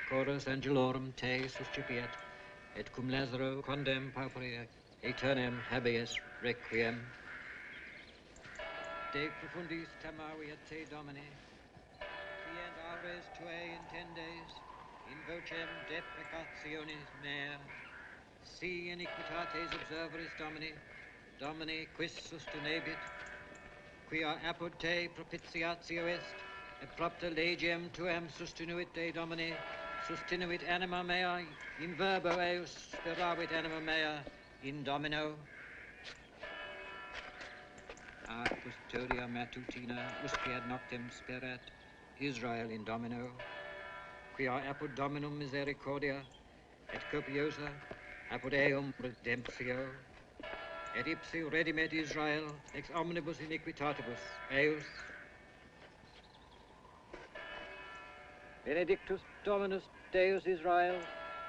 chorus angelorum te suscipiat, et cum Lazaro condem pauperia, aeternam habeas requiem. De profundis tamaviat te Domine, quient aures tuae intendes, in vocem deprecationis mea, si iniquitates observeris Domini, Domine quis sustinebit, quia apud te propitiatio est, et propter legem tuam sustinuit de Domine, sustinuit anima mea, in verbo eus speravit anima mea, in Domino. A custodia matutina usque ad noctem sperat, Israel in Domino, quia apud Dominum misericordia, et copiosa, apud eum redemptio, et ipsi redimet Israel ex omnibus iniquitatibus eus. Benedictus Dominus Deus Israel,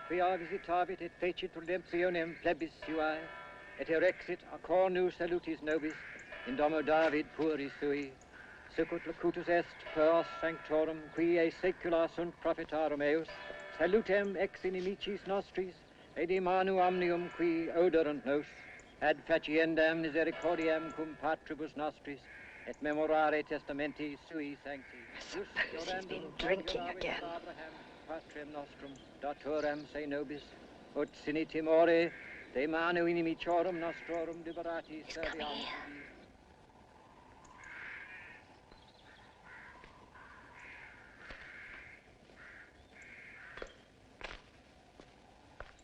quia visitavit et fecit redemptionem plebis suae, et erexit a cornu salutis nobis in domo David pueri sui, sicut locutus est per os sanctorum qui e saecula sunt prophetarum eus, salutem ex inimicis nostris, et in manu omnium qui oderunt nos, ad faciendam misericordiam cum patribus nostris, et memorare testamenti sui sancti. I suppose he's been drinking again. Patrem nostrum, datorem se nobis, ut sine timore, de manu inimicorum nostrorum liberati serviam.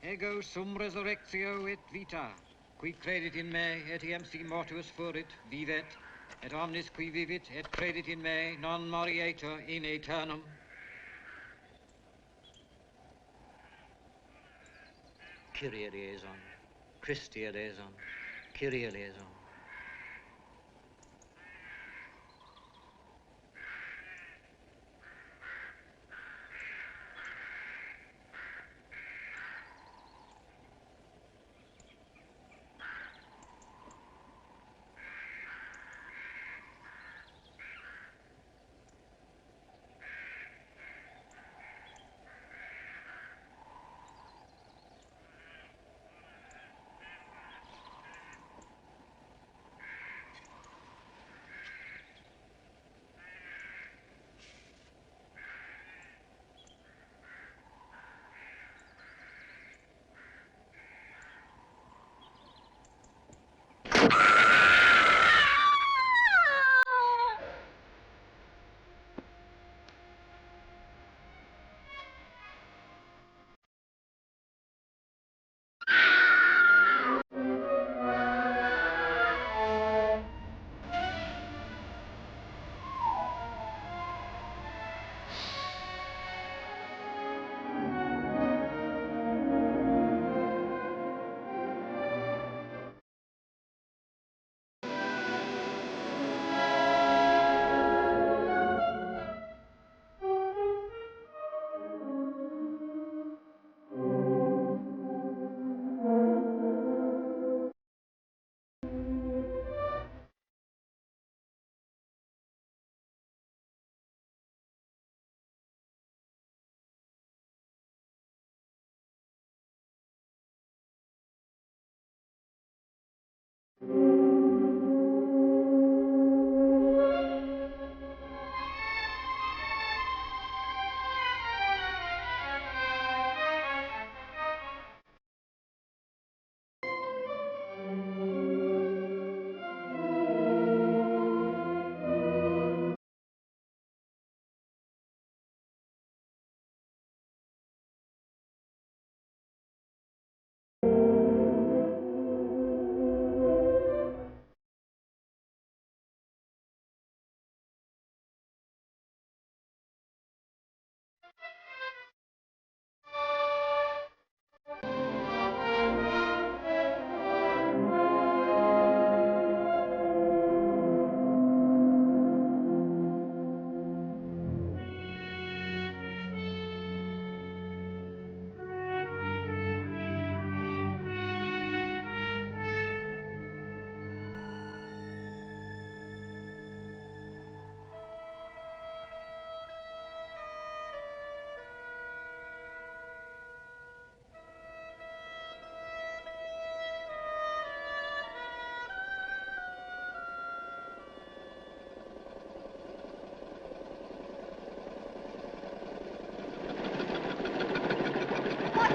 Ego sum resurrectio et vita, qui credit in me, etiam si mortuus furit, vivet, et omnis qui vivit et credit in me, non morietur in aeternum. Kyrie eleison, Christi eleison, Kyrie eleison.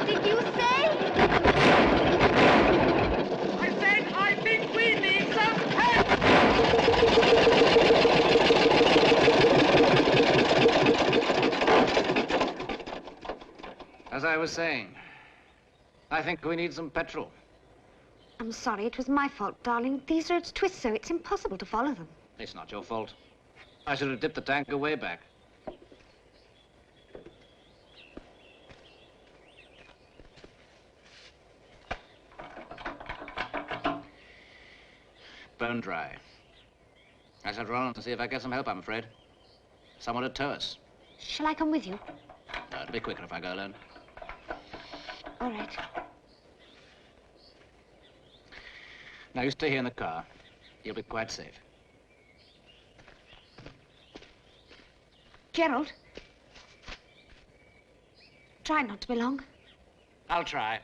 did you say? I said I think we need some help! As I was saying, I think we need some petrol. I'm sorry, it was my fault, darling. These roads twist so it's impossible to follow them. It's not your fault. I should have dipped the tanker way back. Bone dry. I shall run on to see if I get some help, I'm afraid. Someone to tow us. Shall I come with you? No, it'll be quicker if I go alone. All right. Now, you stay here in the car. You'll be quite safe. Gerald. Try not to be long. I'll try.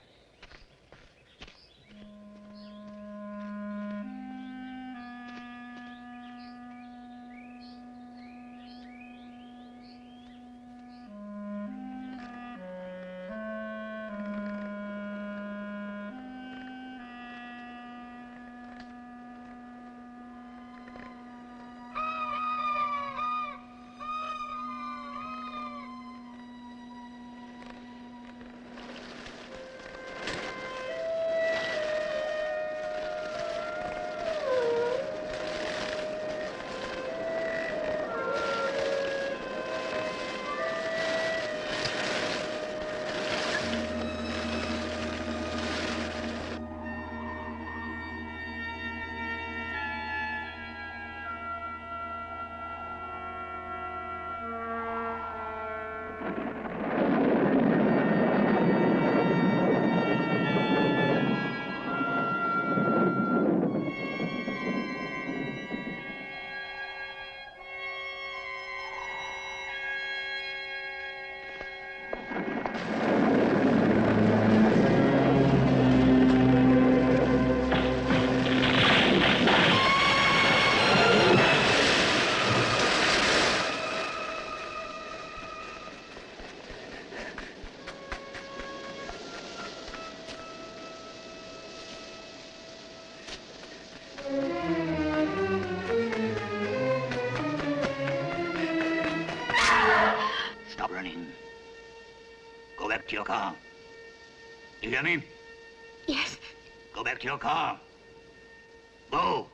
Stop running. Go back to your car. You hear me? Yes. Go back to your car. Go.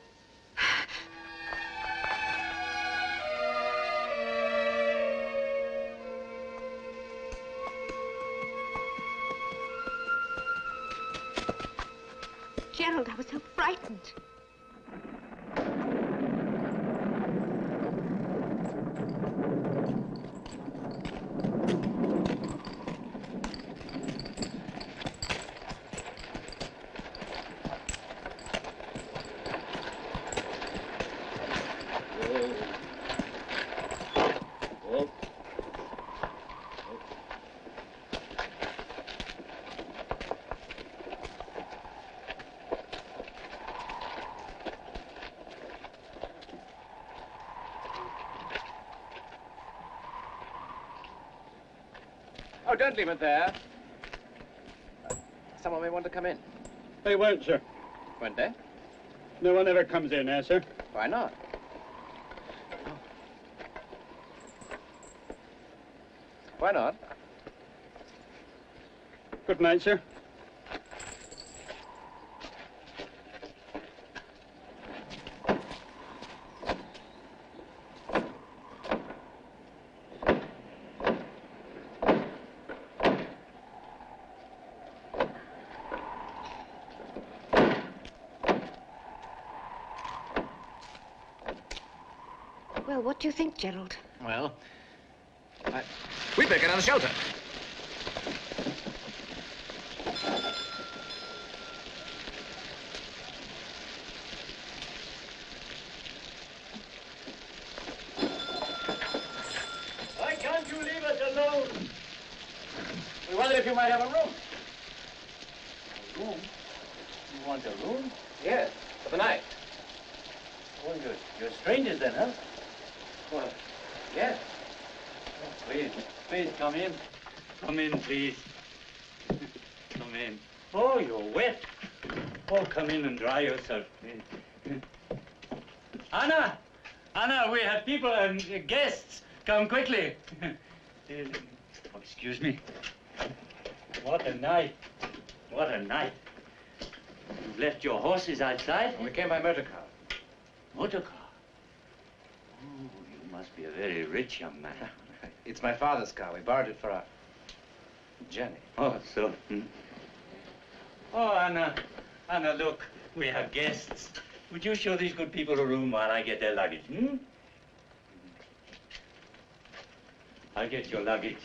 Gerald, I was so frightened. Oh, don't leave it there. Someone may want to come in. They won't, sir. Won't they? No one ever comes in here, sir. Why not? Why not? Good night, sir. Well, what do you think, Gerald? Well, we'd better get out of shelter. Why can't you leave us alone? We wondered if you might have a room. A room? You want a room? Yes, for the night. Oh, you're strangers then, huh? Well, yes. Please come in. Come in, please. Come in. Oh, you're wet. Oh, come in and dry yourself. Anna! Anna, we have people and guests. Come quickly. Oh, excuse me. What a night. What a night. You've left your horses outside? We came by motor car. Motor car? Oh, you must be a very rich young man. It's my father's car. We borrowed it for our journey. Oh, so. Oh, Anna. Anna, look. We have guests. Would you show these good people a room while I get their luggage, I'll get your luggage.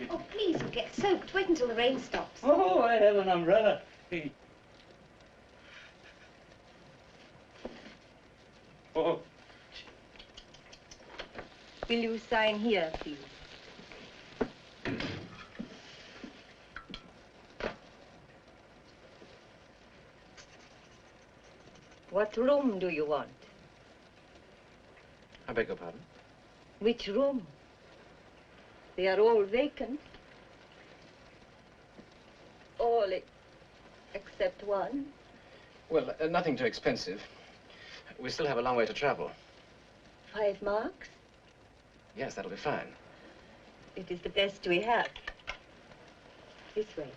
Oh, please, you'll get soaked. Wait until the rain stops. Oh, I have an umbrella. Oh. Will you sign here, please? What room do you want? I beg your pardon? Which room? They are all vacant. All except one. Well, nothing too expensive. We still have a long way to travel. 5 marks? Yes, that'll be fine. It is the best we have. This way.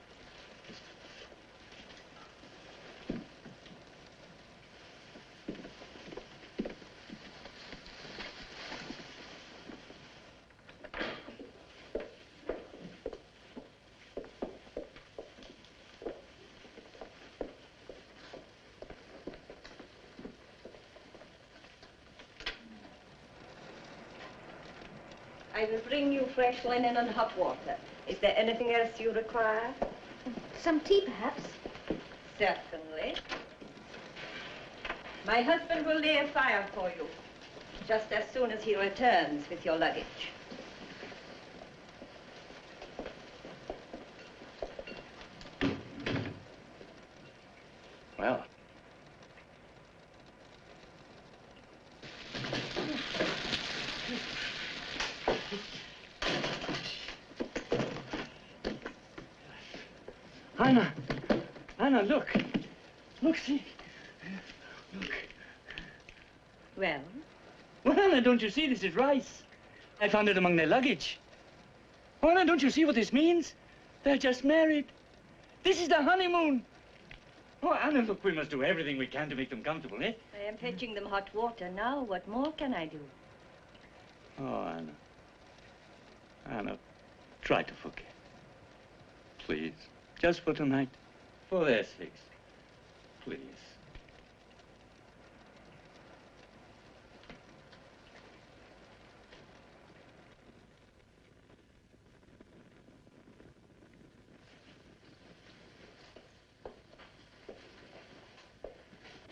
I will bring you fresh linen and hot water. Is there anything else you require? Some tea, perhaps? Certainly. My husband will lay a fire for you, just as soon as he returns with your luggage. Well. Anna! Anna, look! Look, see! Look. Well? Well, Anna, don't you see? This is rice. I found it among their luggage. Oh, Anna, don't you see what this means? They're just married. This is the honeymoon. Oh, Anna, look, we must do everything we can to make them comfortable, eh? I am fetching them hot water now. What more can I do? Oh, Anna. Anna, try to forget. Please. Just for tonight. For their sakes. Please.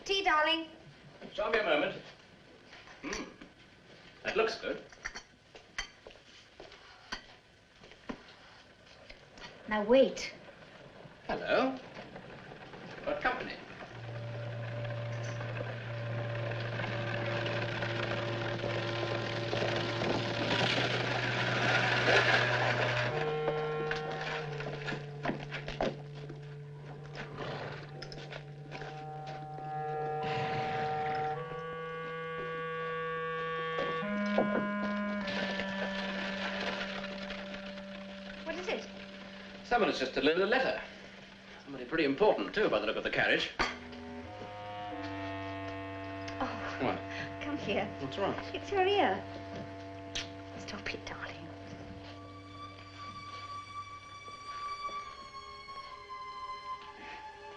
Tea, darling. Show me a moment. That looks good. Now, wait. Hello. What company? What is it? Someone has just delivered a letter. Somebody pretty important, too, by the look of the carriage. Oh. What? Come here. What's wrong? It's your ear. Stop it, darling.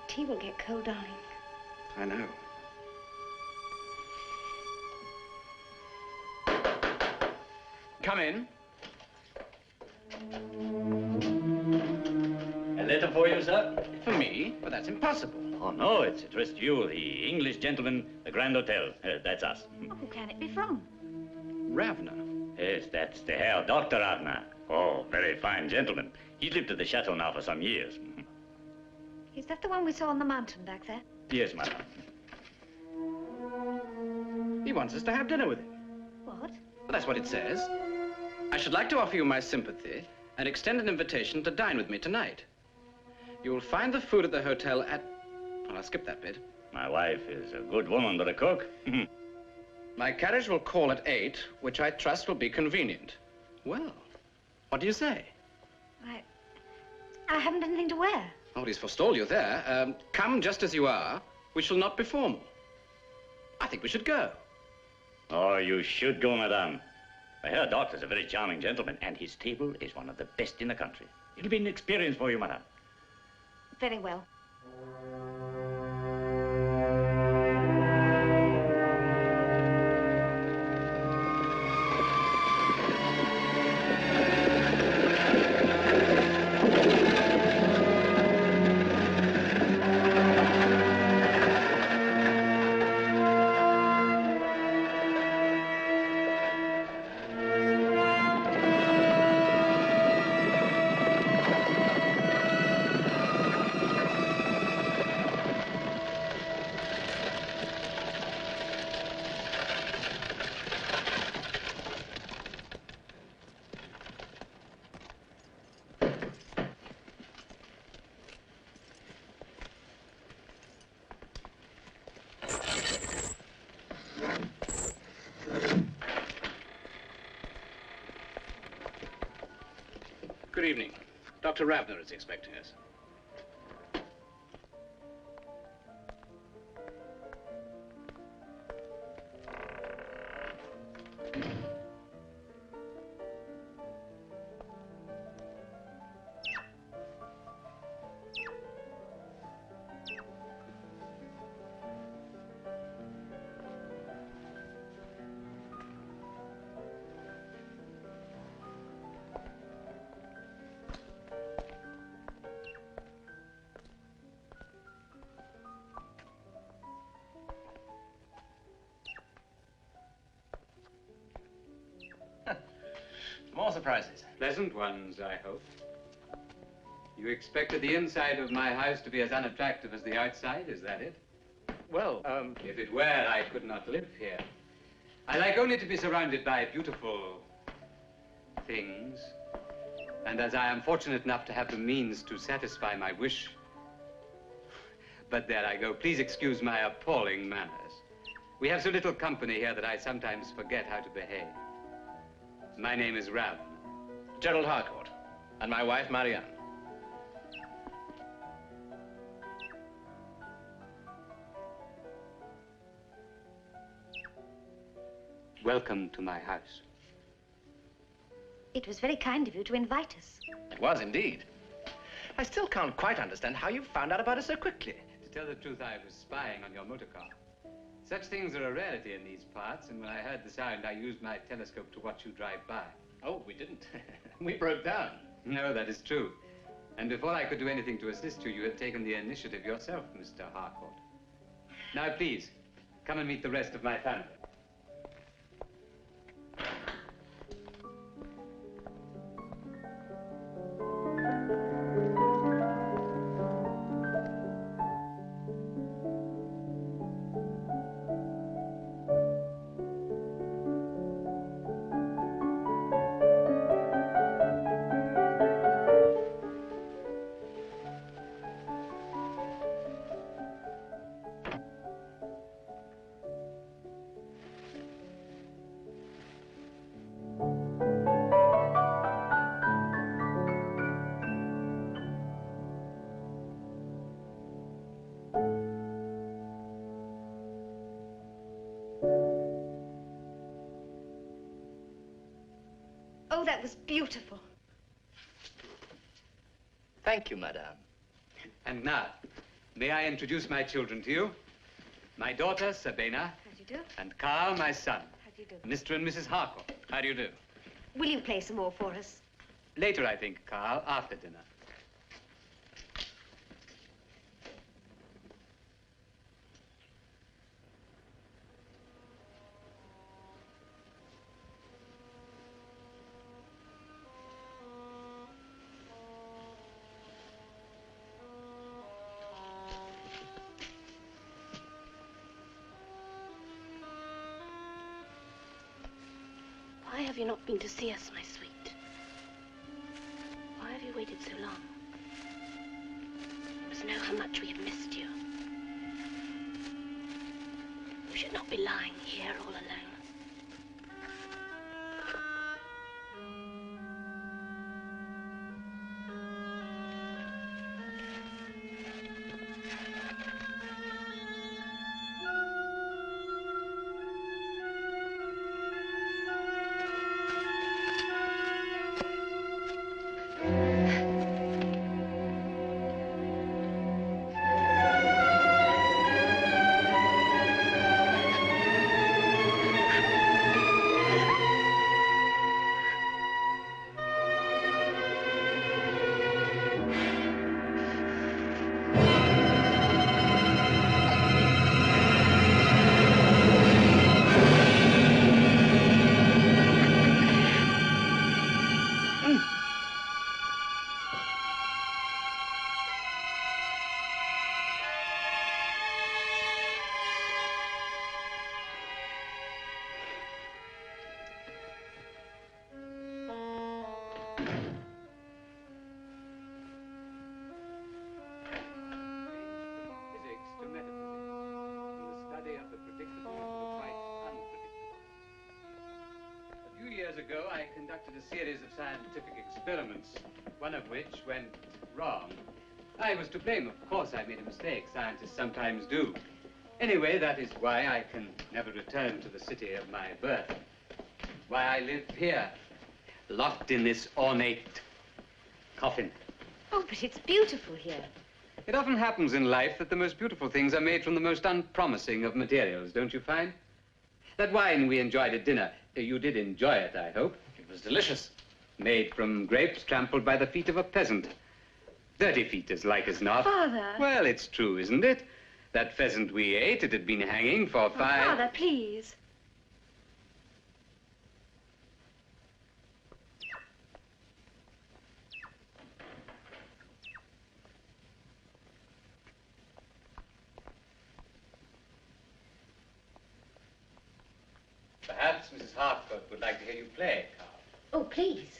The tea will get cold, darling. I know. Come in. A letter for you, sir? For me? But that's impossible. Oh, no, it's addressed to you, the English gentleman, the Grand Hotel. That's us. Oh, who can it be from? Ravna. Yes, that's the Herr Dr. Ravna. Oh, very fine gentleman. He's lived at the chateau now for some years. Is that the one we saw on the mountain back there? Yes, madam. He wants us to have dinner with him. What? Well, that's what it says. I should like to offer you my sympathy and extend an invitation to dine with me tonight. You'll find the food at the hotel at... Well, I'll skip that bit. My wife is a good woman, but a cook. My carriage will call at 8, which I trust will be convenient. Well, what do you say? I haven't anything to wear. Nobody's forestalled you there. Come just as you are. We shall not be formal. I think we should go. Oh, you should go, madame. I hear Doctor's a very charming gentleman, and his table is one of the best in the country. It'll be an experience for you, madame. Very well. Good evening. Dr. Ravna is expecting us. More surprises. Pleasant ones, I hope. You expected the inside of my house to be as unattractive as the outside, is that it? Well, If it were, I could not live here. I like only to be surrounded by beautiful things. And as I am fortunate enough to have the means to satisfy my wish. But there I go. Please excuse my appalling manners. We have so little company here that I sometimes forget how to behave. My name is Ravna. Gerald Harcourt, and my wife, Marianne. Welcome to my house. It was very kind of you to invite us. It was indeed. I still can't quite understand how you found out about us so quickly. To tell the truth, I was spying on your motor car. Such things are a rarity in these parts, and when I heard the sound, I used my telescope to watch you drive by. Oh, we didn't. We broke down. No, that is true. And before I could do anything to assist you, you had taken the initiative yourself, Mr. Harcourt. Now, please, come and meet the rest of my family. Oh, that was beautiful. Thank you, madame. And now, may I introduce my children to you? My daughter, Sabina. How do you do? And Carl, my son. How do you do? Mr. and Mrs. Harcourt. How do you do? Will you play some more for us? Later, I think, Carl, after dinner. Why have you not been to see us, my sweet? Why have you waited so long? to know how much we have missed you. You should not be lying here all alone. Years ago, I conducted a series of scientific experiments, one of which went wrong. I was to blame, of course. I made a mistake. Scientists sometimes do. Anyway, that is why I can never return to the city of my birth. Why I live here, locked in this ornate coffin. Oh, but it's beautiful here. It often happens in life that the most beautiful things are made from the most unpromising of materials, don't you find? That wine we enjoyed at dinner, you did enjoy it, I hope. It was delicious. Made from grapes trampled by the feet of a peasant. Dirty feet, as like as not. Father. Well, it's true, isn't it? That pheasant we ate, it had been hanging for 5... Father, please. Perhaps Mrs. Harcourt would like to hear you play, Carl. Oh, please.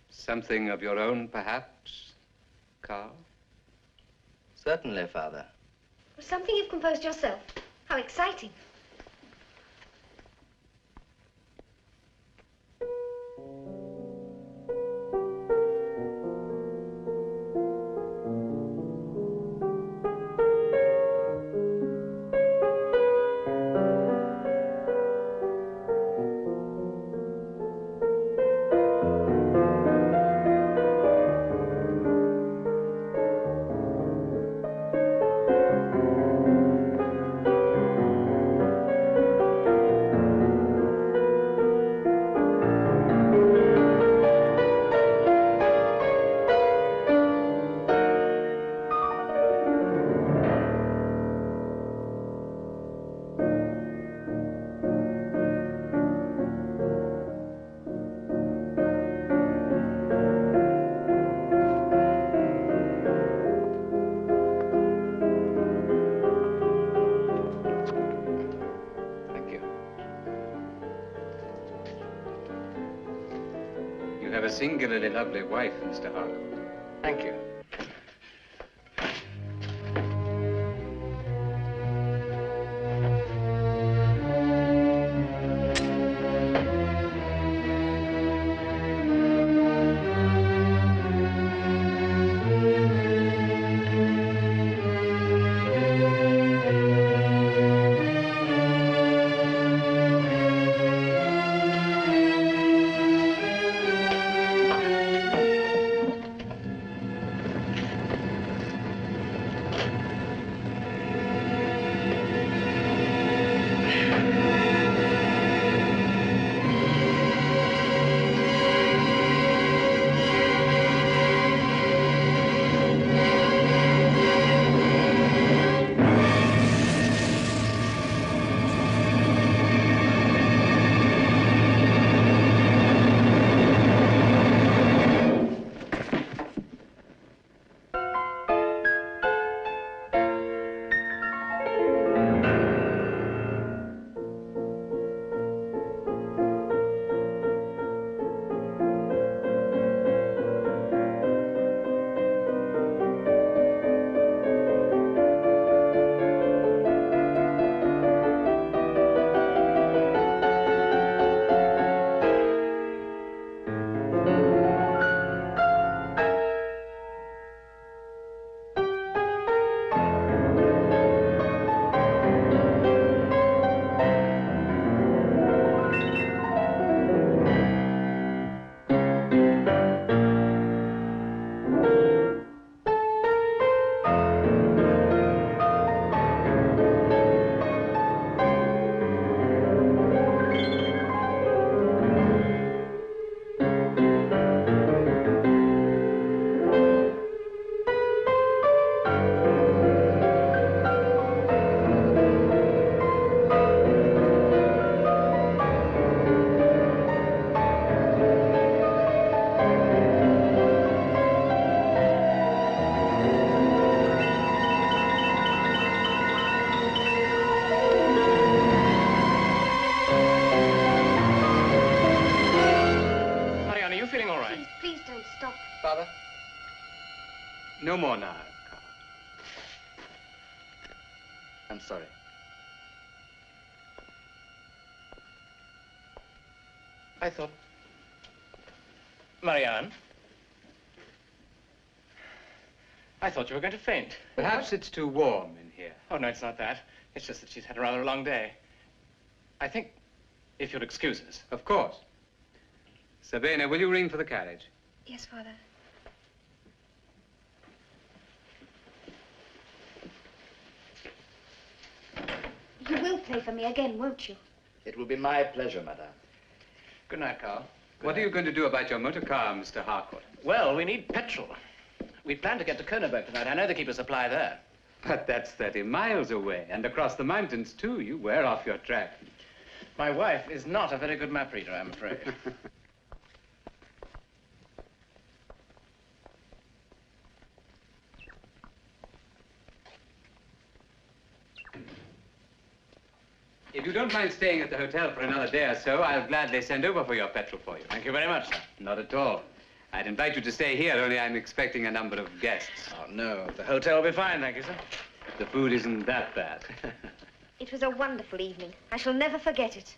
Something of your own, perhaps, Carl? Certainly, Father. Something you've composed yourself. How exciting. A singularly lovely wife, Mr. Harcourt. Thank you. no more now, Carl. I'm sorry. I thought... Marianne? I thought you were going to faint. Perhaps it's too warm in here. Oh, no, it's not that. It's just that she's had a rather long day. I think, if you'll excuse us. Of course. Sabina, will you ring for the carriage? Yes, Father. You will play for me again, won't you? It will be my pleasure, madame. Good night, Carl. What are you going to do about your motor car, Mr. Harcourt? Well, we need petrol. We plan to get to Königsberg tonight. I know they keep a supply there. But that's 30 miles away, and across the mountains, too. You wear off your track. My wife is not a very good map reader, I'm afraid. If you don't mind staying at the hotel for another day or so, I'll gladly send over for your petrol for you. Thank you very much, sir. Not at all. I'd invite you to stay here, only I'm expecting a number of guests. Oh, no. The hotel will be fine, thank you, sir. The food isn't that bad. It was a wonderful evening. I shall never forget it.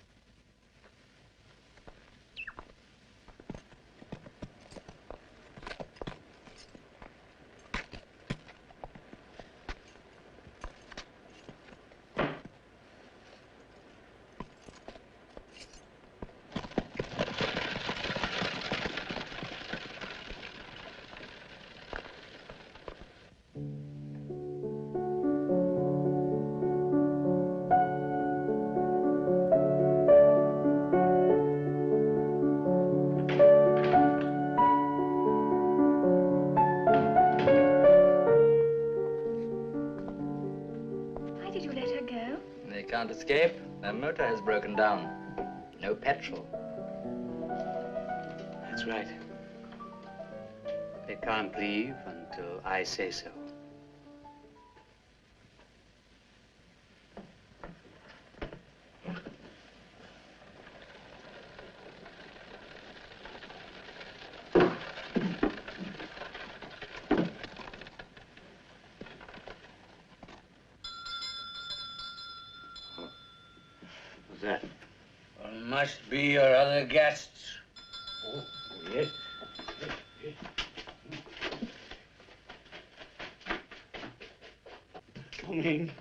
Can't escape. Their motor has broken down. No petrol. That's right. They can't leave until I say so. That? Well, must be your other guests. Oh, yes. Come in.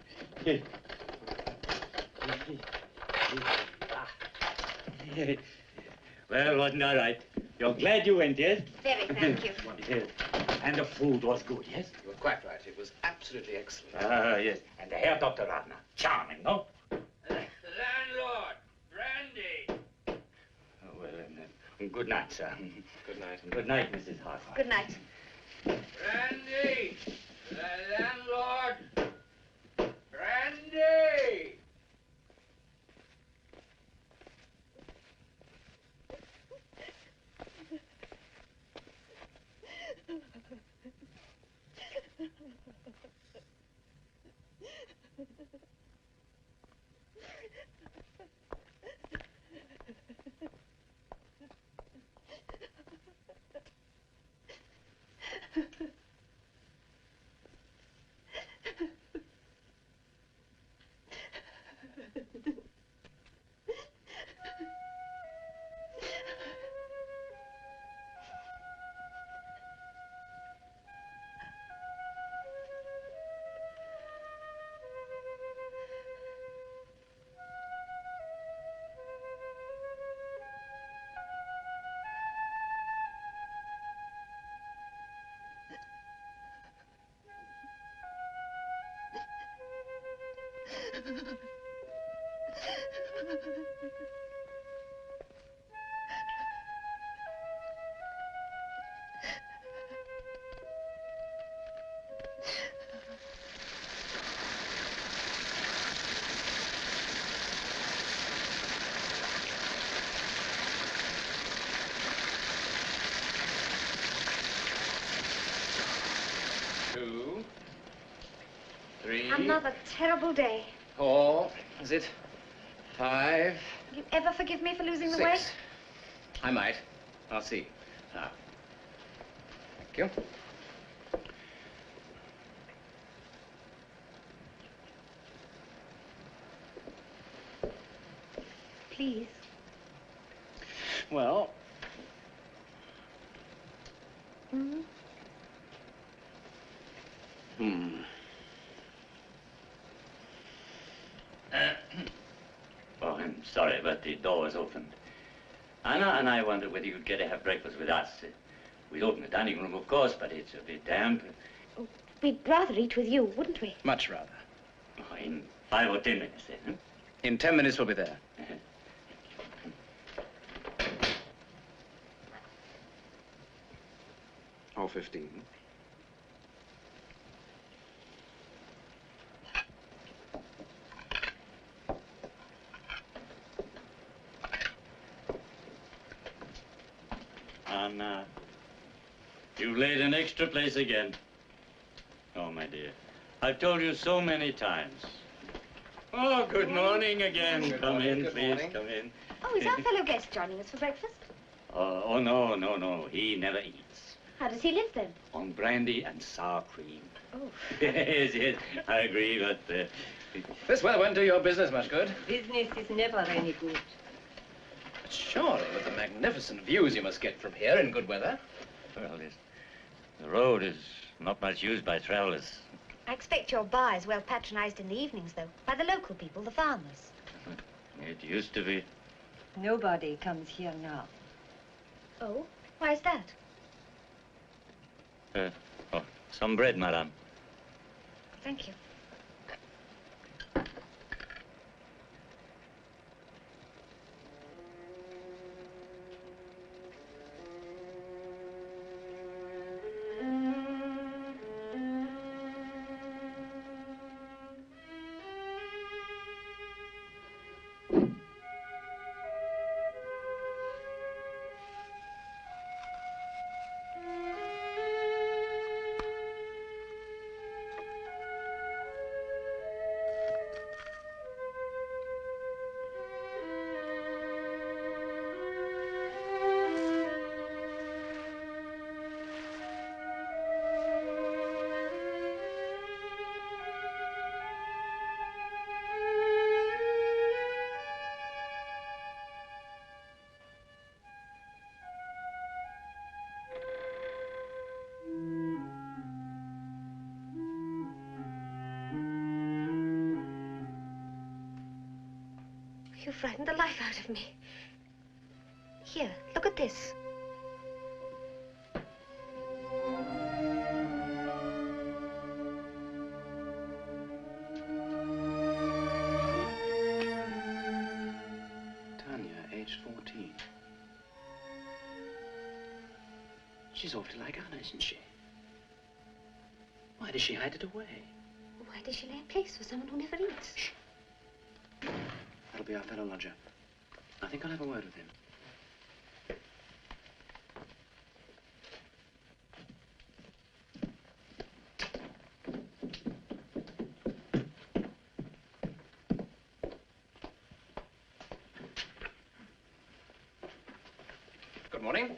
Well, wasn't all right? You're glad you went, yes? Very, thank you. Yes. And the food was good, yes? You were quite right. It was absolutely excellent. Ah, yes. And the Herr Dr. Ravna. Charming, no? Landlord, brandy. Oh, well, good night, sir. Good night. Good night, Mrs. Harcourt. Good night. Brandy, the landlord. Brandy. Another terrible day. 4, is it? 5. Will you ever forgive me for losing the 6. weight? I might. I'll see. Now. Thank you. please. Well, Mm-hmm. Oh, I'm sorry, but the door was opened. Anna and I wondered whether you'd care to have breakfast with us. We'd open the dining room, of course, but it's a bit damp. Oh, we'd rather eat with you, wouldn't we? much rather. Oh, in 5 or 10 minutes, then, huh? In 10 minutes, we'll be there. Or 15. Anna, you've laid an extra place again. Oh, my dear, I've told you so many times. Oh, good morning again. Come in, please, come in. Oh, is our fellow guest joining us for breakfast? Oh, no. He never eats. How does he live, then? On brandy and sour cream. Oh. Yes, I agree, but... This weather won't do your business much good. Business is never any good. But surely, with the magnificent views you must get from here in good weather. Well, the road is not much used by travelers. I expect your bar is well patronized in the evenings, though, by the local people, the farmers. It used to be. Nobody comes here now. Oh? Why is that? Oh, some bread, madame. Thank you. You frightened the life out of me. Here, look at this. Tanya, age 14. She's awfully like Anna, isn't she? Why does she hide it away? Why does she lay a place for someone who never eats? Shh. That'll be our fellow lodger. I think I'll have a word with him. Good morning.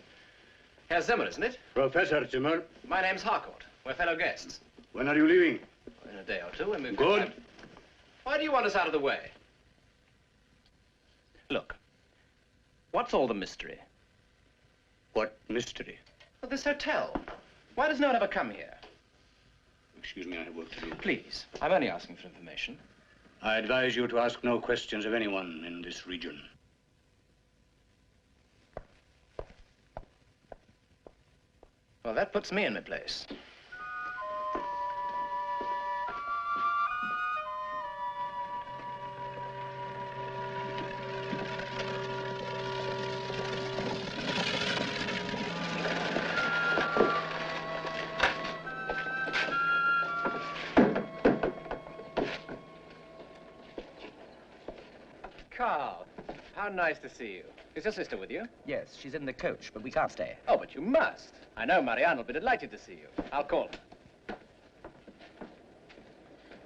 Herr Zimmer, isn't it? Professor Zimmer. My name's Harcourt. We're fellow guests. When are you leaving? In a day or two, when we've... Good. Why do you want us out of the way? Look, what's all the mystery? What mystery? Well, this hotel. Why does no one ever come here? Excuse me, I have work to do. Please, I'm only asking for information. I advise you to ask no questions of anyone in this region. Well, that puts me in my place. Carl, how nice to see you. Is your sister with you? Yes, she's in the coach, but we can't stay. Oh, but you must. I know Marianne will be delighted to see you. I'll call her.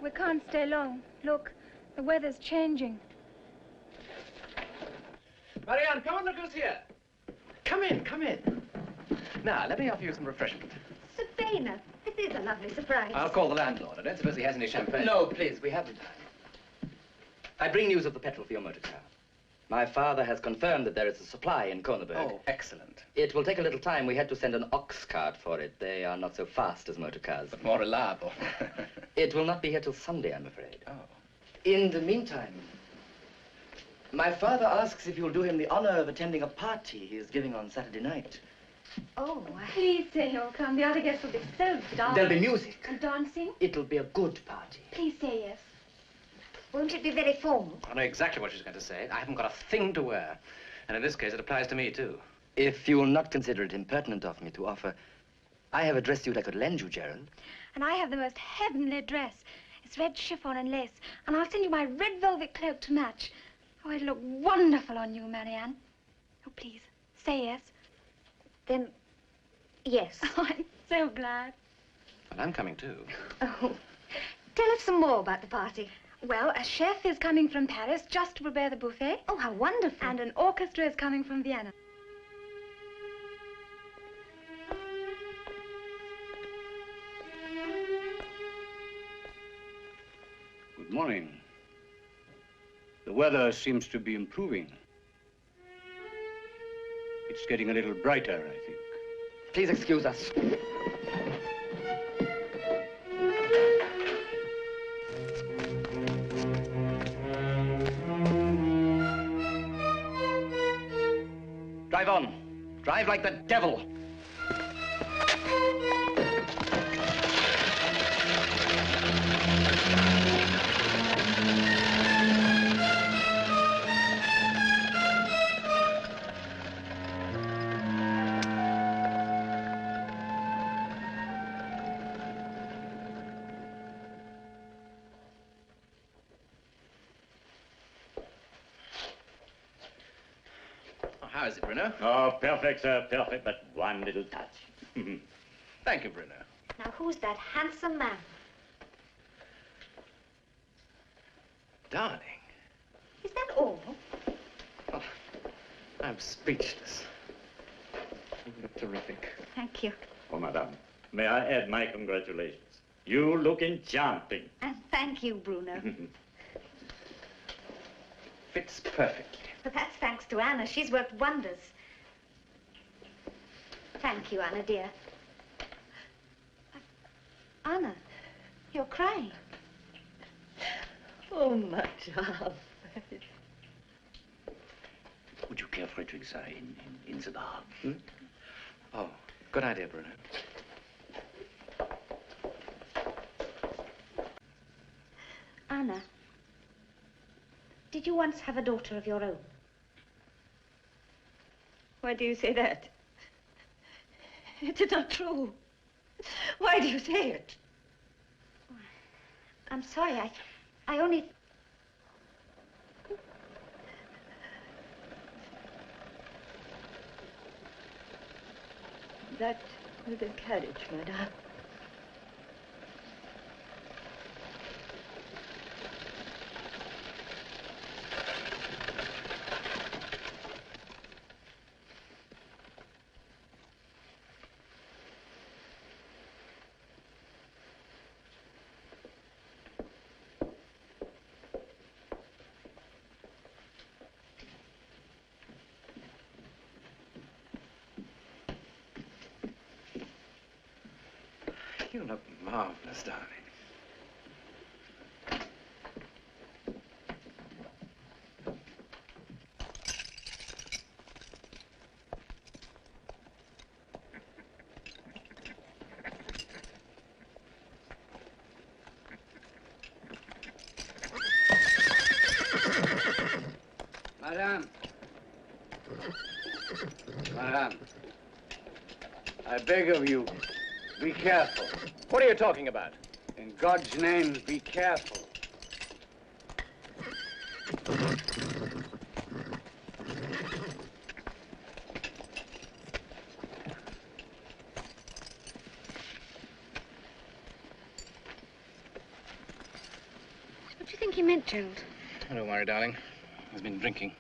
We can't stay long. Look, the weather's changing. Marianne, come on, look who's here. Come in, come in. Now, let me offer you some refreshment. Sabina, this is a lovely surprise. I'll call the landlord. I don't suppose he has any champagne. No, please, we haven't time. I bring news of the petrol for your motor car. My father has confirmed that there is a supply in Kronenberg. Oh, excellent. It will take a little time. We had to send an ox cart for it. They are not so fast as motor cars. But more reliable. It will not be here till Sunday, I'm afraid. Oh. In the meantime, my father asks if you'll do him the honor of attending a party he is giving on Saturday night. Oh, please say he'll come. The other guests will be so dull. There'll be music. And dancing? It'll be a good party. Please say yes. Won't it be very formal? I know exactly what she's going to say. I haven't got a thing to wear. And in this case, it applies to me, too. If you will not consider it impertinent of me to offer, I have a dress suit I could lend you, Gerald. And I have the most heavenly dress. It's red chiffon and lace. And I'll send you my red velvet cloak to match. Oh, it'll look wonderful on you, Marianne. Oh, please, say yes. Then, yes. Oh, I'm so glad. And I'm coming, too. Oh, tell us some more about the party. Well, a chef is coming from Paris just to prepare the buffet. Oh, how wonderful. And an orchestra is coming from Vienna. Good morning. The weather seems to be improving. It's getting a little brighter, I think. Please excuse us. Drive on. Drive like the devil. How is it, Bruno? Oh, perfect, sir, perfect, but one little touch. Thank you, Bruno. Now, who's that handsome man? Darling. Is that all? Oh, I'm speechless. You look terrific. Thank you. Oh, madame, may I add my congratulations? You look enchanting. And thank you, Bruno. Fits perfectly. But that's thanks to Anna. She's worked wonders. Thank you, Anna, dear. Anna, you're crying. Oh, my child. Would you care for a drink, sir, in the bar? Hmm? Oh, good idea, Bruno. Anna, did you once have a daughter of your own? Why do you say that? It's not true. Why do you say it? I'm sorry, I only... That little carriage, madame. You look marvelous, darling. Madame. Madame. I beg of you, be careful. What are you talking about? In God's name, be careful. What do you think he meant, Gerald? Oh, don't worry, darling. He's been drinking.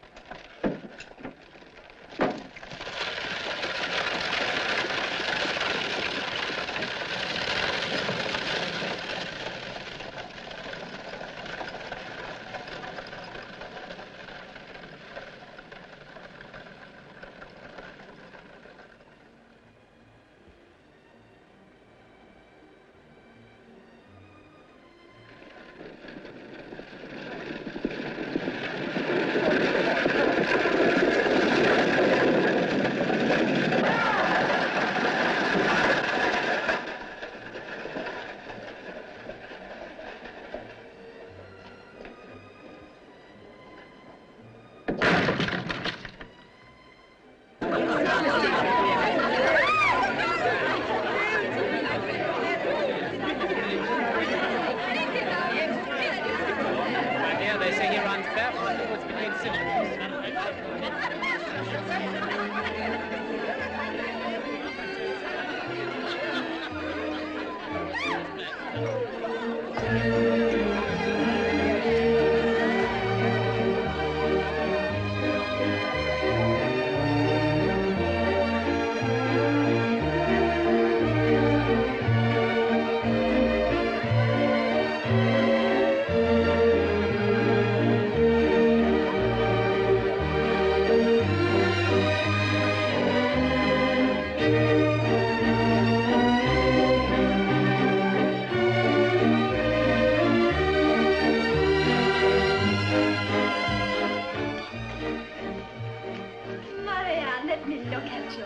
Marianne, let me look at you.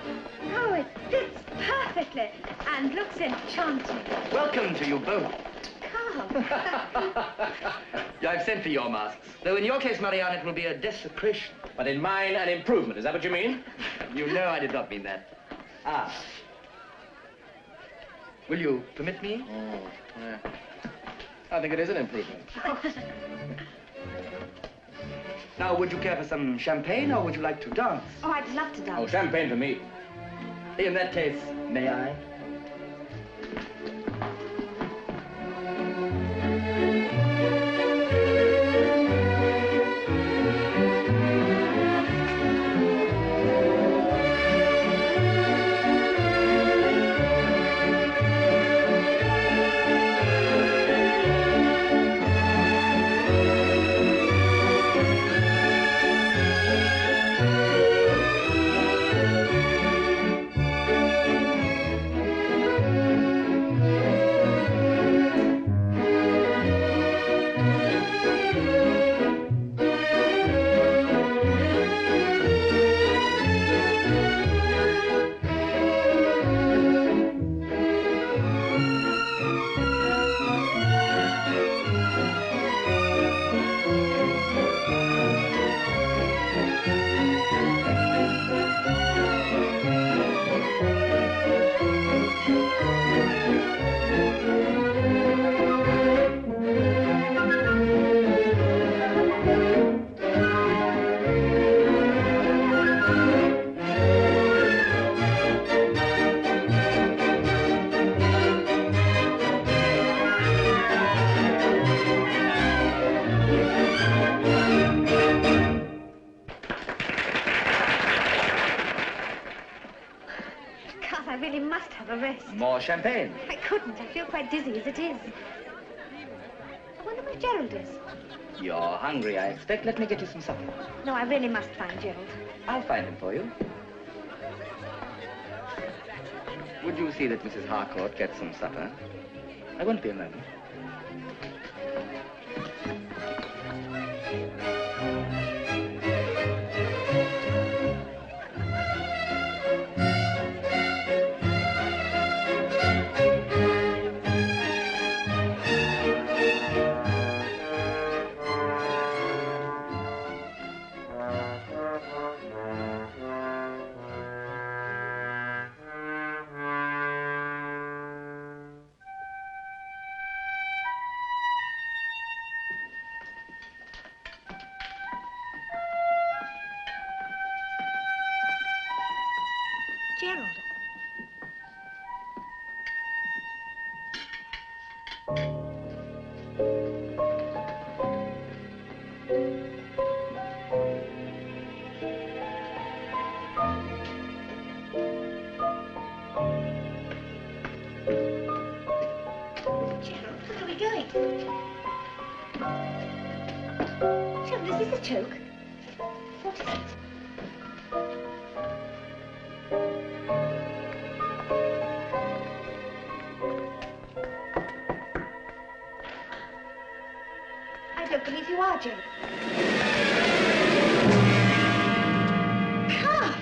Oh, it fits perfectly and looks enchanting. Welcome to you both. Come. I've sent for your masks. Though in your case, Marianne, it will be a desecration. But in mine, an improvement. Is that what you mean? You know I did not mean that. Ah. Will you permit me? Oh, yeah. I think it is an improvement. Now, would you care for some champagne, or would you like to dance? Oh, I'd love to dance. Oh, champagne for me. In that case, may I? I really must have a rest. More champagne. I couldn't. I feel quite dizzy as it is. I wonder where Gerald is. You're hungry, I expect. Let me get you some supper. No, I really must find Gerald. I'll find him for you. Would you see that Mrs. Harcourt gets some supper? I won't be a moment. Gerald. Gerald, where are we going? Gerald, is this a joke? What is it? I don't believe you are, Gerald. Come!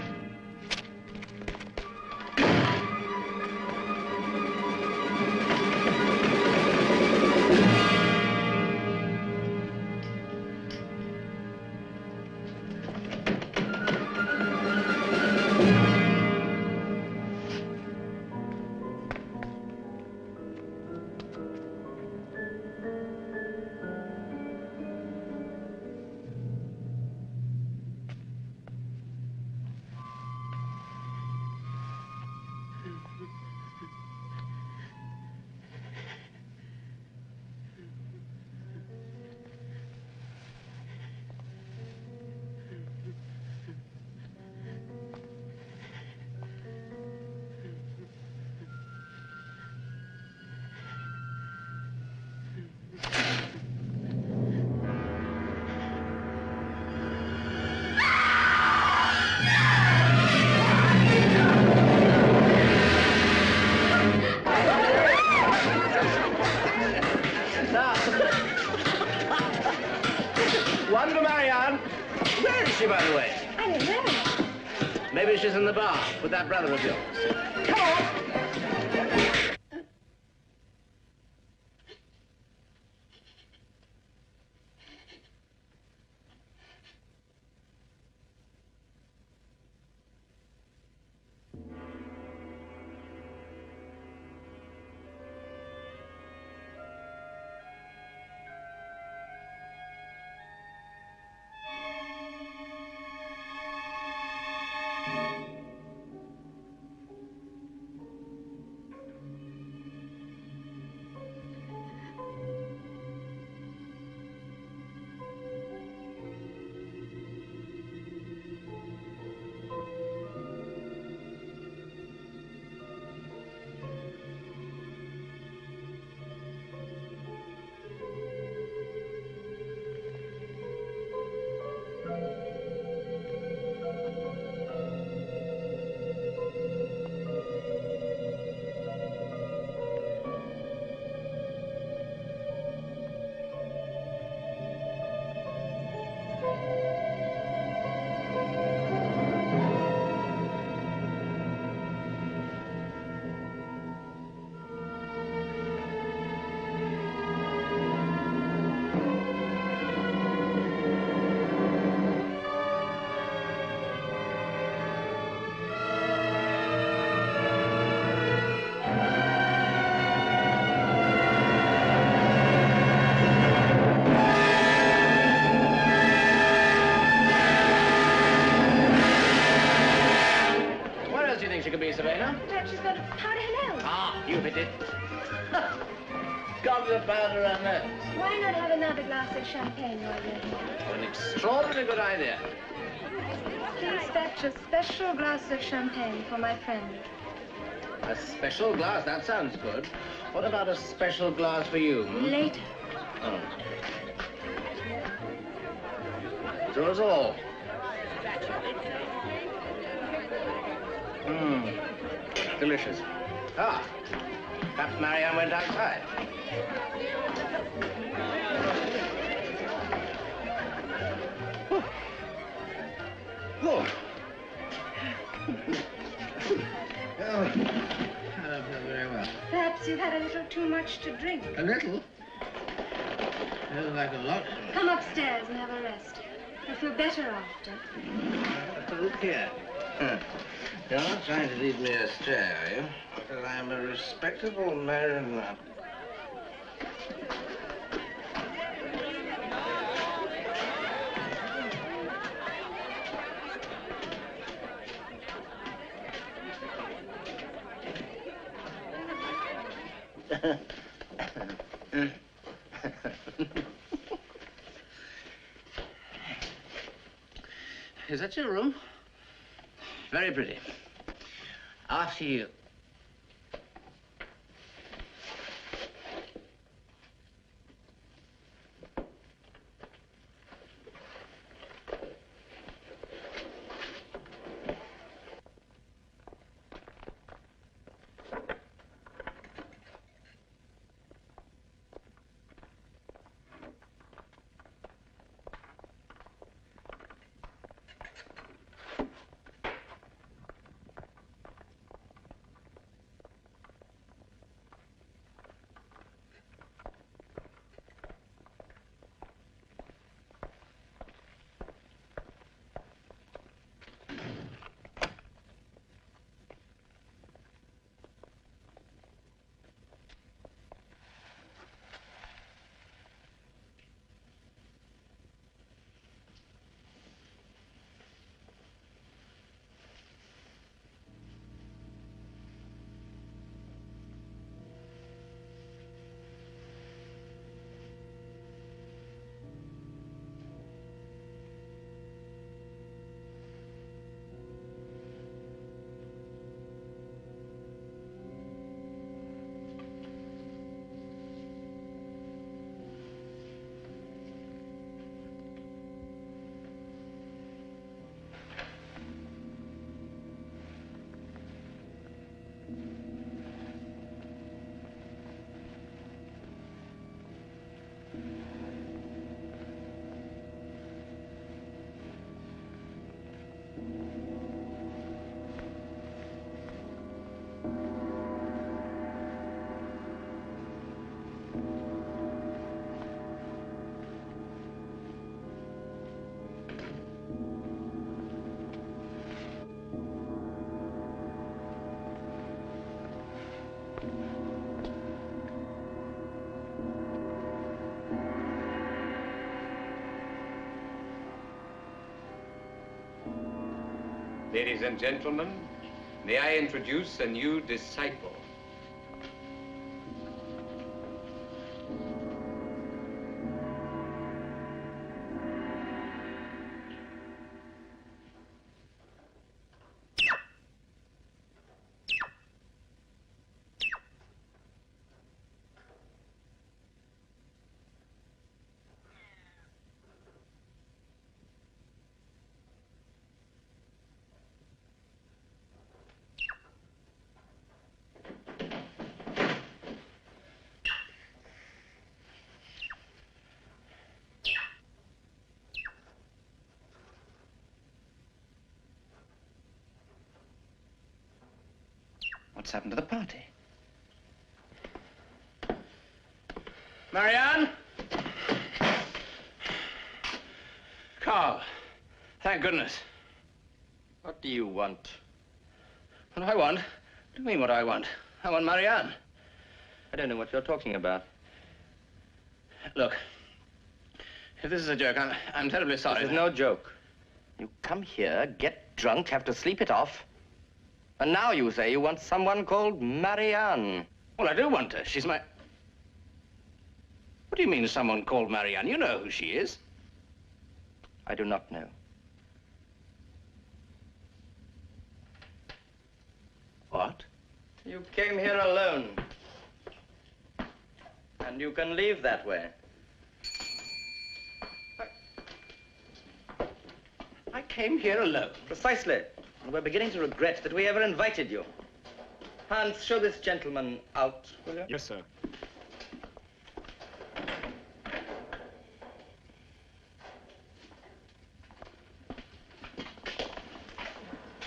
she, by the way? I don't know. Maybe she's in the bar with that brother of yours. Come on! She's got a powder her nose. Ah, you hit it. Got the powder her nose. Why not have another glass of champagne while you're here? An extraordinarily good idea. Please fetch a special glass of champagne for my friend. A special glass? That sounds good. What about a special glass for you? Later. Oh. To us all. Delicious. Ah, perhaps Marianne went outside. Oh. I don't feel very well. Perhaps you've had a little too much to drink. A little? Feels like a lot. Come upstairs and have a rest. You'll feel better after. Look here. You're not trying to lead me astray, are you? Because I'm a respectable married man. Is that your room? Very pretty. After you. Ladies and gentlemen, may I introduce a new disciple. What's happened to the party? Marianne? Carl. Thank goodness. What do you want? What I want? What do you mean what I want? I want Marianne. I don't know what you're talking about. Look, if this is a joke, I'm terribly sorry. This is no joke. You come here, get drunk, have to sleep it off, and now you say you want someone called Marianne. Well, I do want her. She's my... What do you mean, someone called Marianne? You know who she is. I do not know. What? You came here alone. And you can leave that way. I came here alone. Precisely. And we're beginning to regret that we ever invited you. Hans, show this gentleman out, will you? Yes, sir.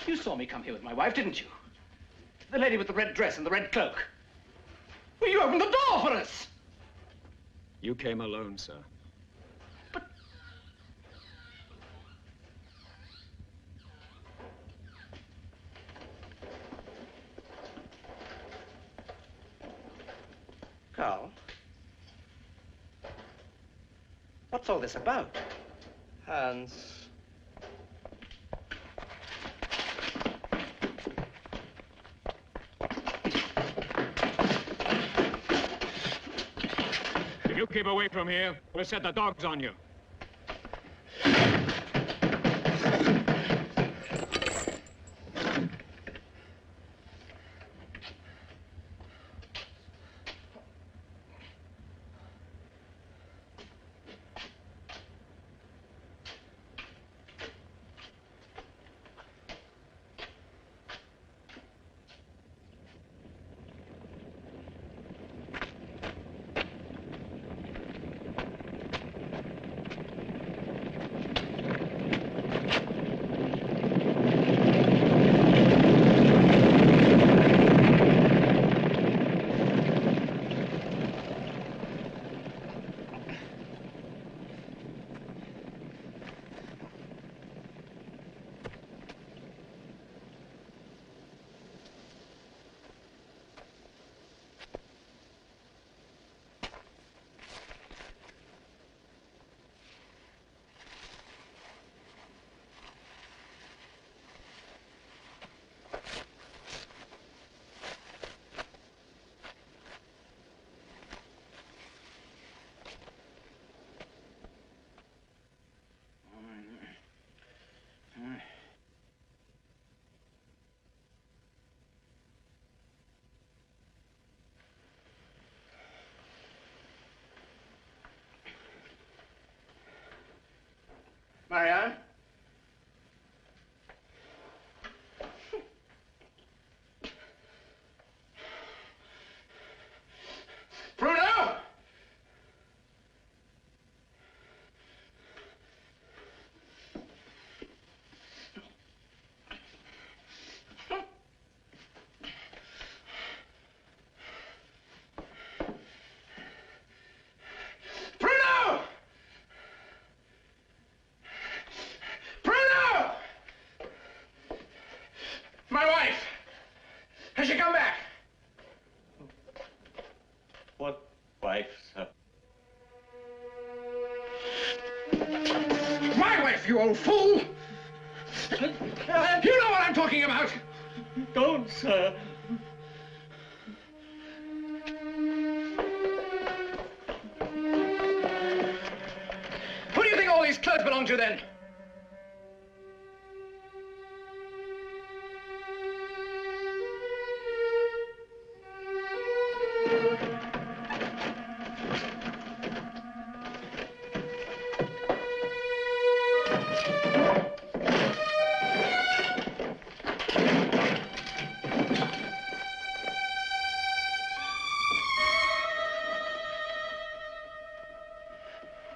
You saw me come here with my wife, didn't you? The lady with the red dress and the red cloak. Well, you opened the door for us. You came alone, sir. Carl, what's all this about? Hans. If you keep away from here, we'll set the dogs on you. Marianne? Bruno! Bruno! Bruno! My wife! Has she come back? What wife, sir? My wife, you old fool! You know what I'm talking about! Don't, sir. Who do you think all these clothes belong to, then?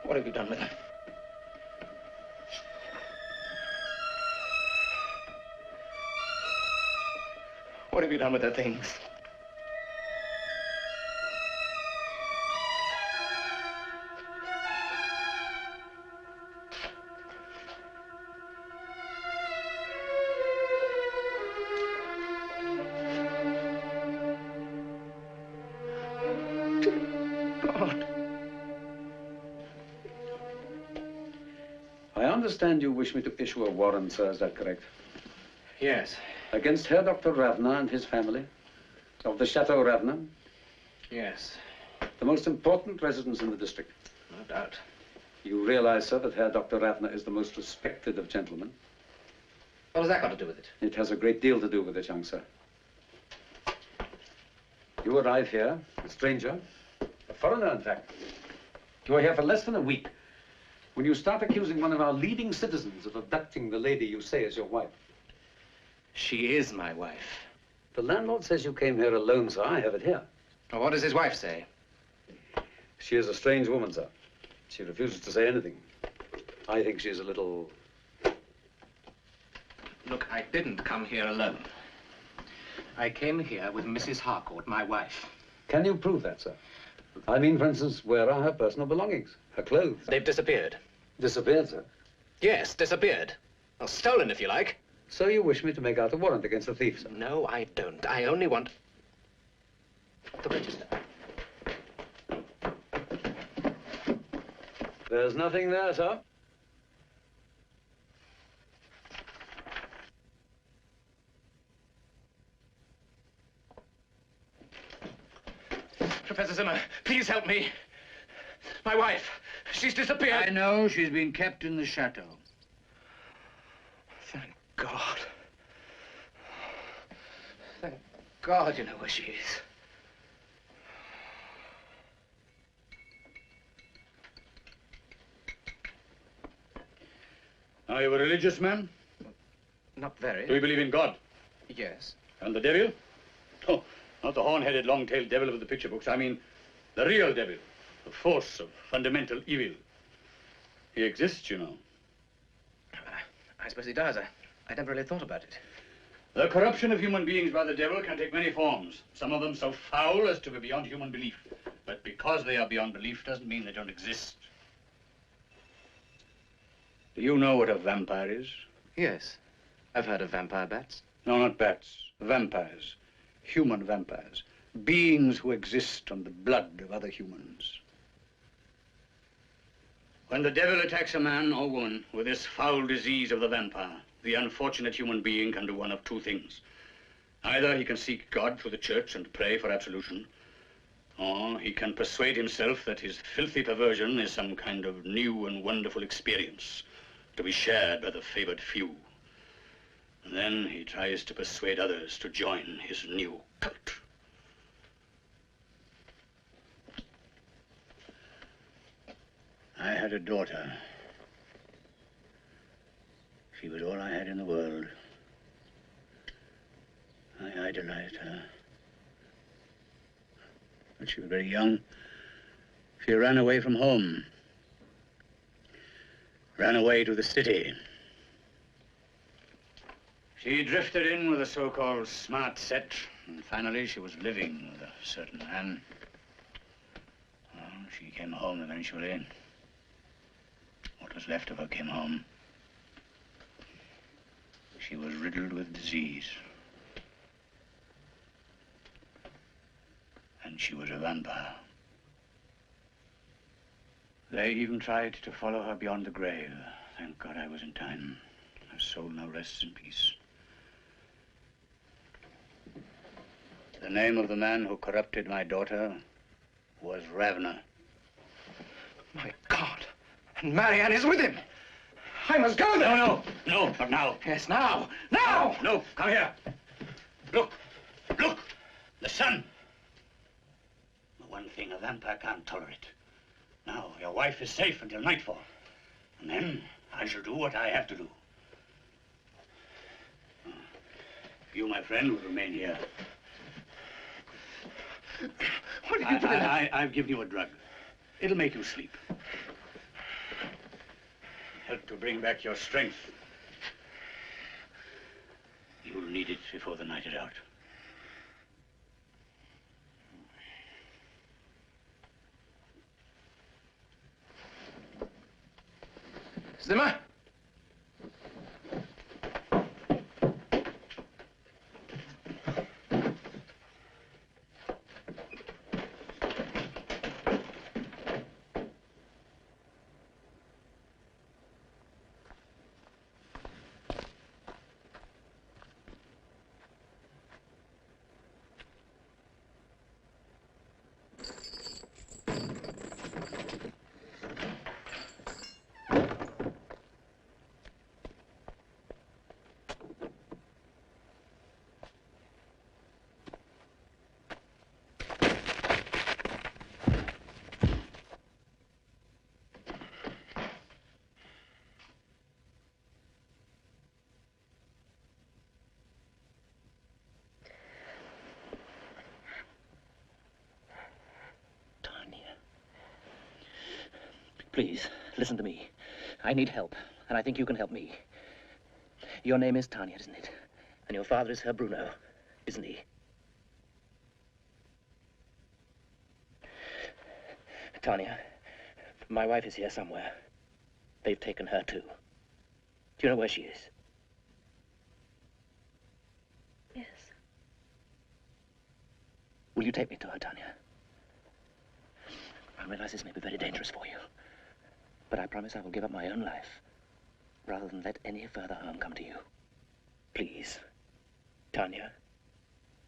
What have you done with them? What have you done with the things? God. I understand you wish me to issue a warrant, sir, is that correct? Yes. Against Herr Dr. Ravna and his family? Of the Chateau Ravna? Yes. The most important residence in the district? No doubt. You realize, sir, that Herr Dr. Ravna is the most respected of gentlemen? What has that got to do with it? It has a great deal to do with it, young sir. You arrive here, a stranger, a foreigner, in fact. You are here for less than a week. When you start accusing one of our leading citizens of abducting the lady you say is your wife. She is my wife. The landlord says you came here alone, sir. I have it here. Well, what does his wife say? She is a strange woman, sir. She refuses to say anything. I think she's a little... Look, I didn't come here alone. I came here with Mrs. Harcourt, my wife. Can you prove that, sir? I mean, for instance, where are her personal belongings? Her clothes? They've disappeared. Disappeared, sir? Yes, disappeared. Well, stolen, if you like. So you wish me to make out a warrant against the thief, sir? No, I don't. I only want the register. There's nothing there, sir. Professor Zimmer, please help me. My wife, she's disappeared. I know she's been kept in the chateau. Thank God. Thank God you know where she is. Are you a religious man? Not very. Do you believe in God? Yes. And the devil? Oh, not the horn-headed, long-tailed devil of the picture books. I mean, the real devil, the force of fundamental evil. He exists, you know. I suppose he does. I never really thought about it. The corruption of human beings by the devil can take many forms. Some of them so foul as to be beyond human belief. But because they are beyond belief doesn't mean they don't exist. Do you know what a vampire is? Yes. I've heard of vampire bats. No, not bats. Vampires. Human vampires. Beings who exist on the blood of other humans. When the devil attacks a man or woman with this foul disease of the vampire, the unfortunate human being can do one of two things. Either he can seek God through the church and pray for absolution, or he can persuade himself that his filthy perversion is some kind of new and wonderful experience to be shared by the favored few. And then he tries to persuade others to join his new cult. I had a daughter. She was all I had in the world. I idolized her. But she was very young. She ran away from home. Ran away to the city. She drifted in with a so-called smart set, and finally she was living with a certain man. Well, she came home eventually. What was left of her came home. She was riddled with disease. And she was a vampire. They even tried to follow her beyond the grave. Thank God I was in time. Her soul now rests in peace. The name of the man who corrupted my daughter was Ravna. My God! And Marianne is with him! I must go there! No, not now. Yes, now! Now! No, come here. Look, the sun. The one thing a vampire can't tolerate. Now, your wife is safe until nightfall. And then I shall do what I have to do. You, my friend, will remain here. What did you put in it? I've given you a drug. It'll make you sleep. Help to bring back your strength. You'll need it before the night is out. Zimmer? Please, listen to me. I need help, and I think you can help me. Your name is Tanya, isn't it? And your father is Herr Bruno, isn't he? Tanya, my wife is here somewhere. They've taken her too. Do you know where she is? Yes. Will you take me to her, Tanya? I realize this may be very dangerous for you, but I promise I will give up my own life rather than let any further harm come to you. Please, Tanya,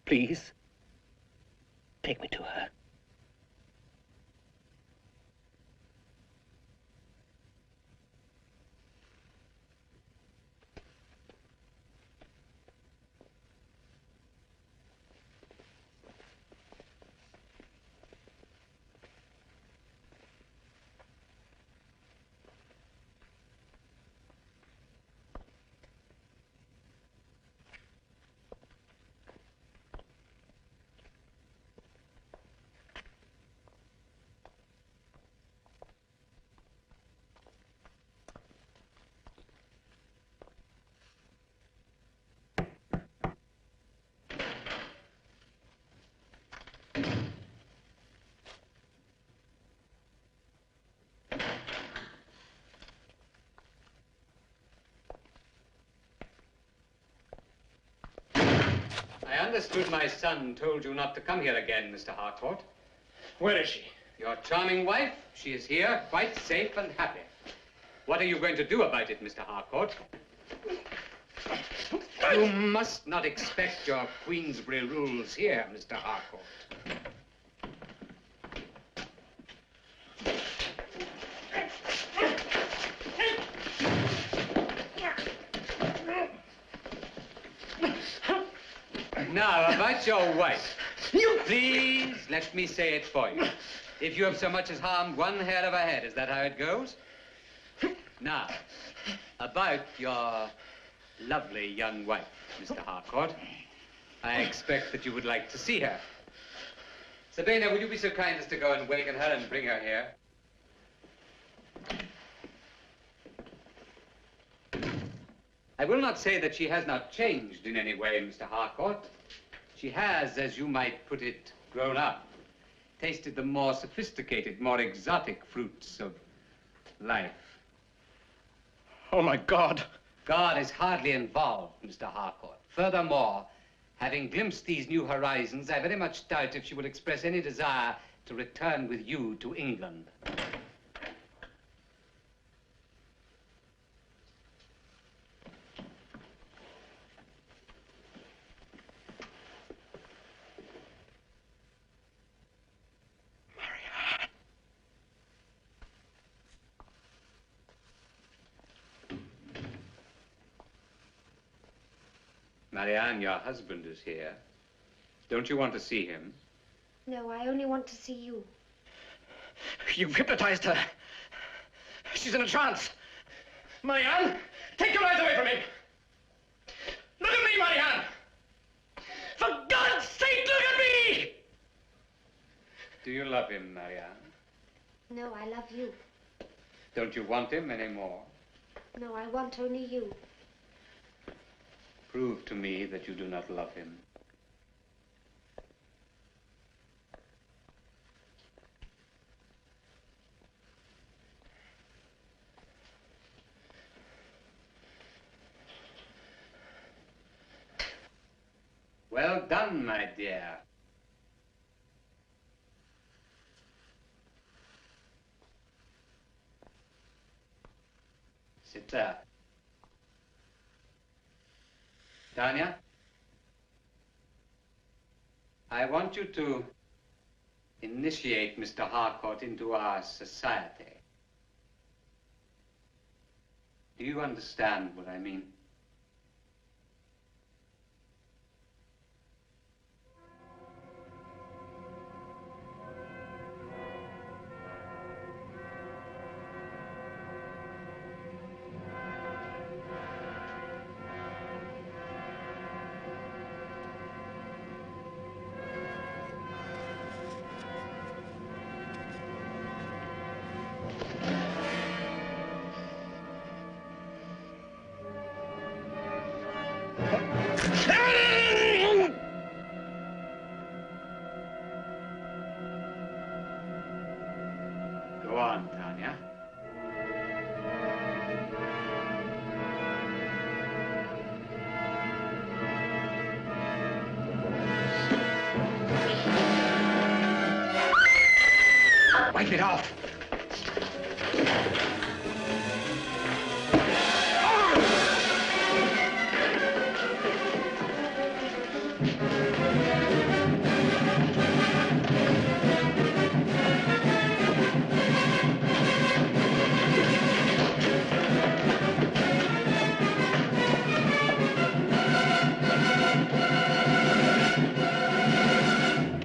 please, take me to her. I understood my son told you not to come here again, Mr. Harcourt. Where is she? Your charming wife. She is here, quite safe and happy. What are you going to do about it, Mr. Harcourt? You must not expect your Queensbury rules here, Mr. Harcourt. Now, about your wife. Please, let me say it for you. If you have so much as harmed one hair of her head, is that how it goes? Now, about your lovely young wife, Mr. Harcourt. I expect that you would like to see her. Sabina, would you be so kind as to go and waken her and bring her here? I will not say that she has not changed in any way, Mr. Harcourt. She has, as you might put it, grown up, tasted the more sophisticated, more exotic fruits of life. Oh, my God. God is hardly involved, Mr. Harcourt. Furthermore, having glimpsed these new horizons, I very much doubt if she will express any desire to return with you to England. Marianne, your husband is here. Don't you want to see him? No, I only want to see you. You've hypnotized her. She's in a trance. Marianne, take your eyes away from me. Look at me, Marianne. For God's sake, look at me! Do you love him, Marianne? No, I love you. Don't you want him anymore? No, I want only you. Prove to me that you do not love him. Well done, my dear. Sit there. Tanya, I want you to initiate Mr. Harcourt into our society. Do you understand what I mean? Go on, Tanya. Wipe it off.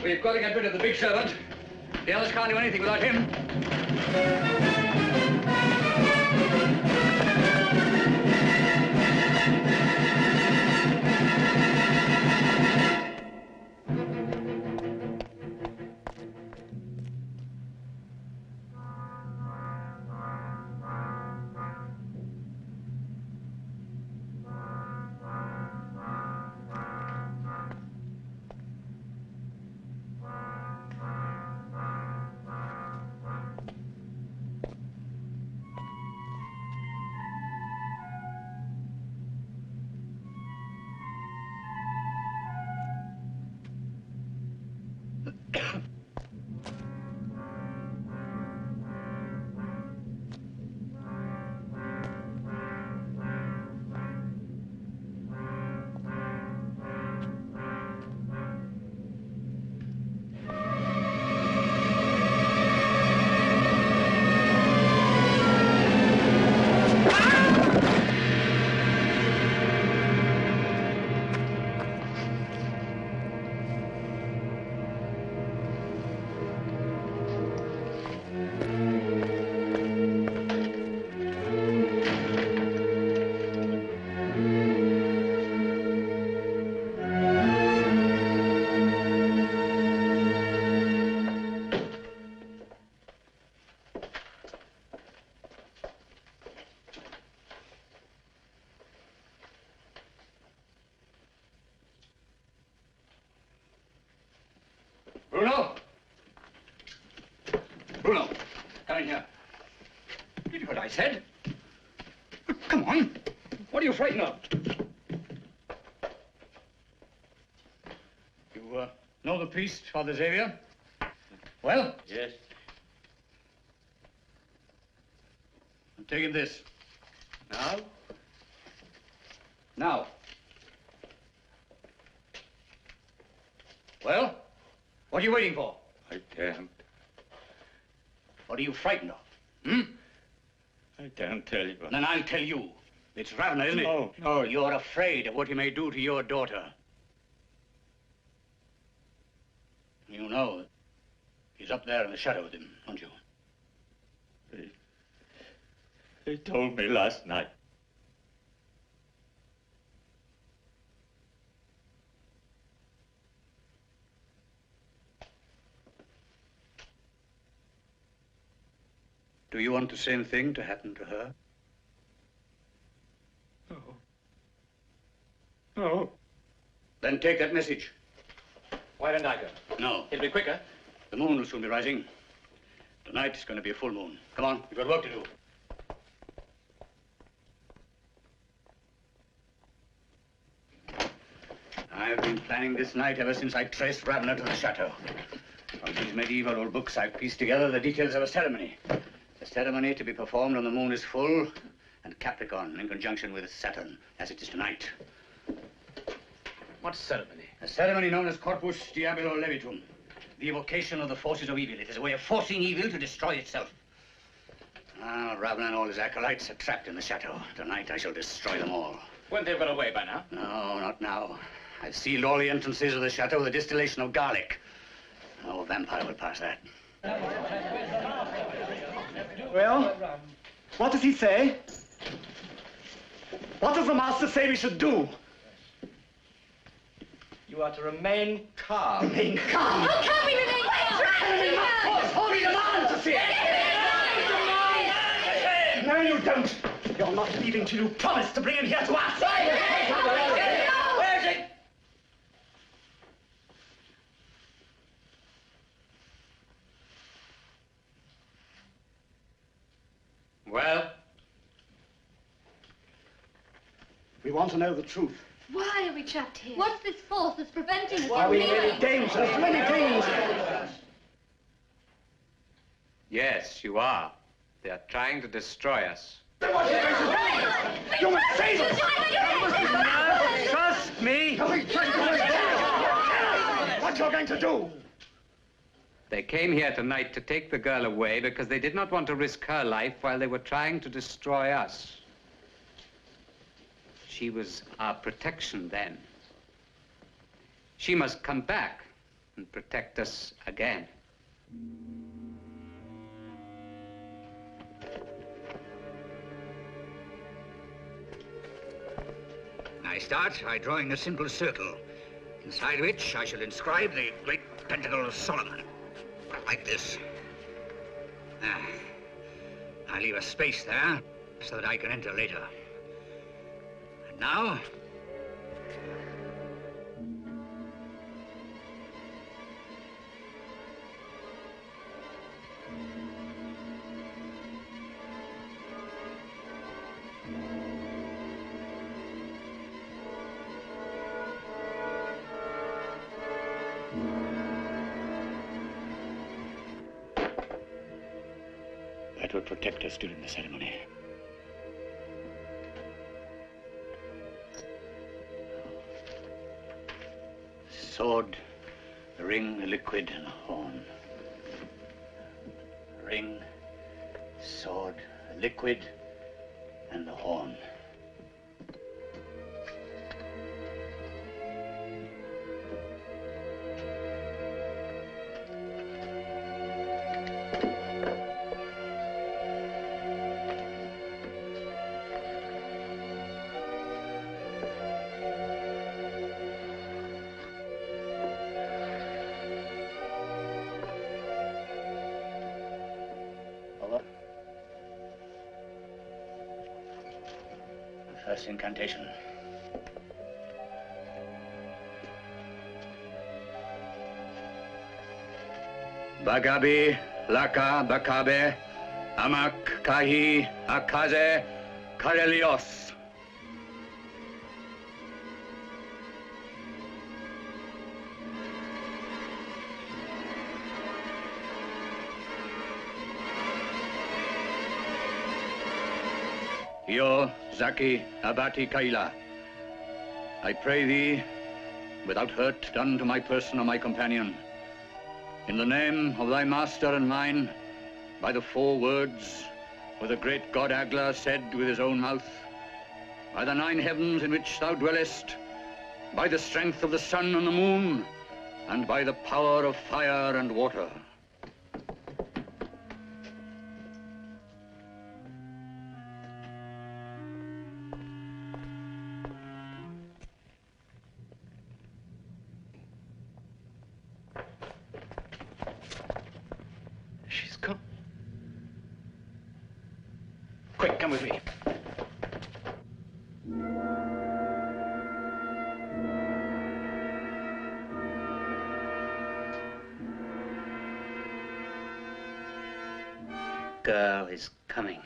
We've got to get rid of the big servant. The others can't do anything without him. Bruno! Bruno, come in here. Did you hear what I said? Come on. What are you frightened of? You know the priest, Father Xavier? Well? Yes. I'm taking this. Now? Now. Well? What are you waiting for? I can't. What are you frightened of? Hmm? I can't tell you. Then I'll tell you. It's Ravna, isn't it? No. No, you're afraid of what he may do to your daughter. You know, he's up there in the shadow with him, don't you? He told me last night. Do you want the same thing to happen to her? No. No. Then take that message. Why don't I go? No. It'll be quicker. The moon will soon be rising. Tonight is going to be a full moon. Come on, you've got work to do. I've been planning this night ever since I traced Ravna to the chateau. From these medieval old books, I've pieced together the details of a ceremony. A ceremony to be performed when the moon is full and Capricorn in conjunction with Saturn, as it is tonight. What ceremony? A ceremony known as Corpus Diabolo Levitum, the evocation of the forces of evil. It is a way of forcing evil to destroy itself. Ah, Ravna and all his acolytes are trapped in the chateau. Tonight I shall destroy them all. Wouldn't they have got away by now? No, not now. I've sealed all the entrances of the chateau with a distillation of garlic. No vampire will pass that. Well, what does he say? What does the master say we should do? You are to remain calm. Remain calm? How can we remain calm? Hold me demand to see it! No, you don't. You're not leaving till you promise to bring him here to us. Where's it? Well? We want to know the truth. Why are we trapped here? What's this force that's preventing us Are from we in leaving? any danger? Any danger? Yes, you are. They are trying to destroy us. You must save us! Trust me! What you're going to do? They came here tonight to take the girl away because they did not want to risk her life while they were trying to destroy us. She was our protection then. She must come back and protect us again. I start by drawing a simple circle, inside which I shall inscribe the great pentacle of Solomon, like this. I leave a space there so that I can enter later. And now, that will protect us during the ceremony. Sword, a ring, a liquid, and a horn. A ring, sword, a liquid, and a horn. First incantation. Bagabi, Laka, Bakabe, Amak, Kahi, Akaze, Karelios. Yo, Zaki, Abati, Kaila, I pray thee, without hurt done to my person or my companion, in the name of thy master and mine, by the 4 words, with the great god Agla said with his own mouth, by the 9 heavens in which thou dwellest, by the strength of the sun and the moon, and by the power of fire and water. She's gone. Quick, come with me. Girl is coming.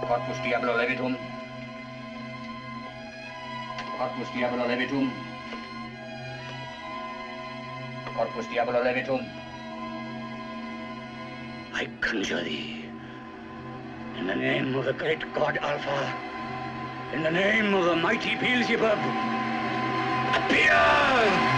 Corpus diabolo levitum. Corpus diabolo levitum. Corpus diabolo levitum. I conjure thee, in the name of the great god Alpha, in the name of the mighty Beelzebub, appear!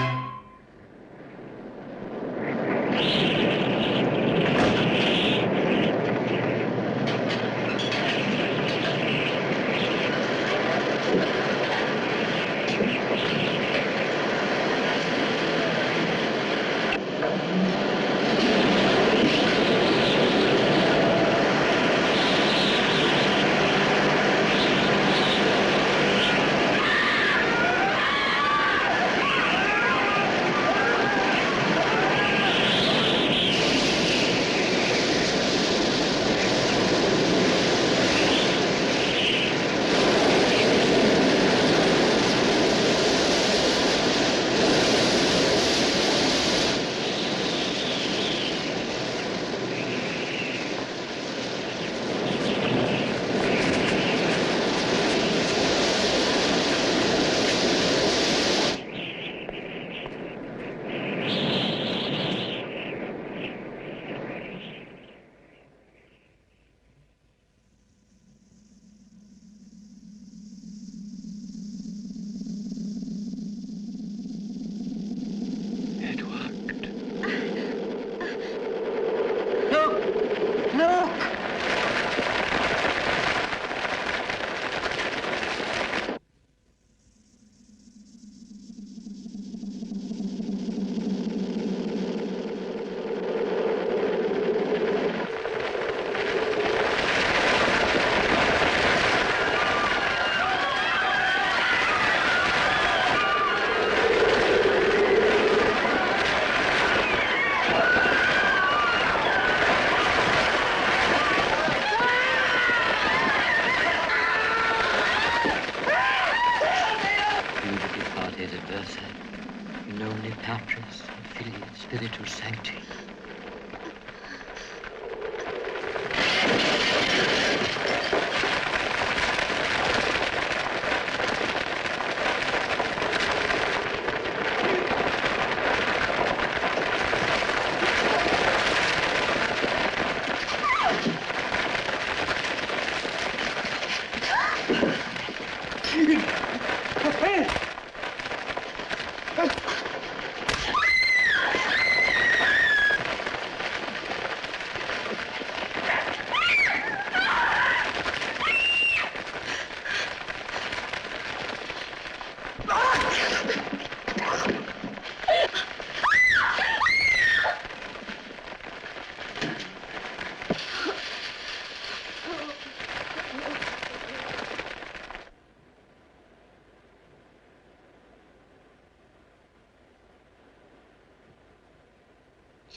Patris, Filii, Spiritus Sancti.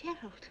Gerald.